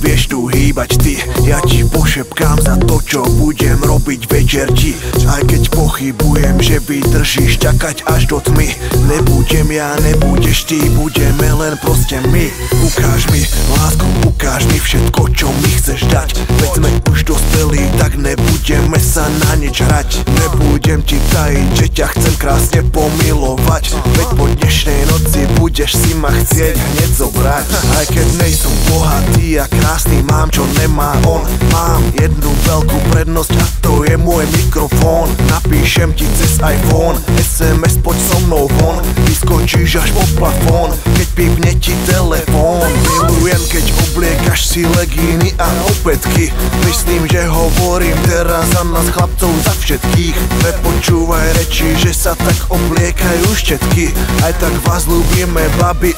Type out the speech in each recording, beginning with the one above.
vieš tu hýbať ty. Ja ti pošepkám za to, čo budem robiť večer ti. Aj keď pochybujem, že vydržíš čakať až do tmy. Nebudem ja, nebudeš ty, budeme len proste my. Ukáž mi, lásku, ukáž mi všetko, čo mi chceš dať. Veď sme už dospelí, tak nebudeme sa na nič hrať. Nebudem ti tajiť, že ťa chcem krásne pomilovať. Veď po dnešnej noci budeš si ma chcieť hneď zobrať. Aj keď nejsom bohatý a krásny, mám čo nemá on. Mám jednu veľkú prednosť a to je môj mikrofón. Napíšem ti cez iPhone, SMS poď so mnou von. Vyskočíš až po plafón, keď pípne ti telefón. Milujem, keď obliekaš si legíny a opätky. Myslím, že hovorím teraz za nás chlapcov, za všetkých. Nepočúvaj reči, že sa tak obliekajú všetky. Aj tak vás ľúbime, babi,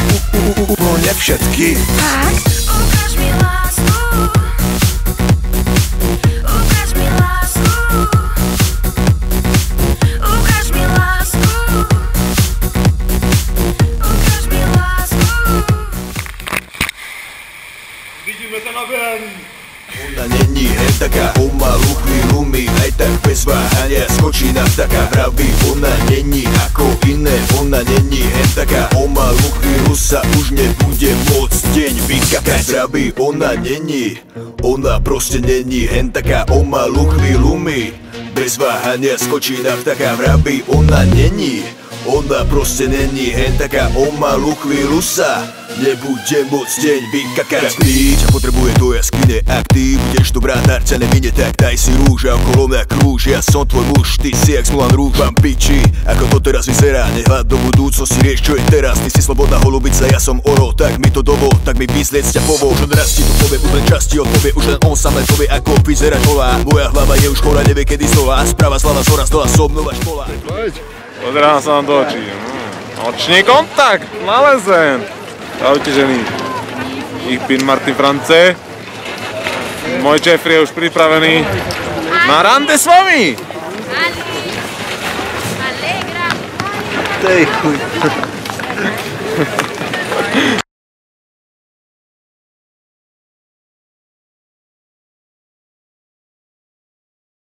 úplne všetky. Tak, ukáž mi lásku. Ukáž mi lásku. Ukáž mi lásku. Ukáž mi lásku. Vidíme sa na ven. Ona není hen taká, pomalu chvíľu mi aj tak bez váhania skočí na vtaka. Vraví, ona není ako iné, ona není hen taká, pomalu chvíľu sa už nebude môcť deň vykakať. Vraví, ona není, ona proste není hen taká, pomalu chvíľu mi bez váhania skočí na vtaka. Vraví, ona není, ona proste není hen taká, pomalu chvíľu sa nebude môcť deň vykakať. Tak ty ťa potrebuje do jaskyne, ak ty budeš dobrá, dar ťa nemine, tak daj si rúž a okolo mňa krúž. Ja som tvoj muž, ty si jak Mulan Rouge. Mám piči, ako to teraz vyzerá, nehľad do budúcnosti, rieš čo je teraz. Ty si slobodná holubica, ja som oro, tak mi to dovol, tak mi vyzliec ťa povol. Už len raz ti to povie, už len čas ti odpovie, už len on sám len povie, ako vyzerať holá. Moja hlava je už chorá, nevie kedy znova, správa zľava, zhora, zdola, som nová škola. Pozerám sa vám do očí. Očný kontakt, nalezen. Čaute ženy. Ich bin Martin France. Môj Jeffrey je už pripravený na rande s vami. Alegra. Tej chuj.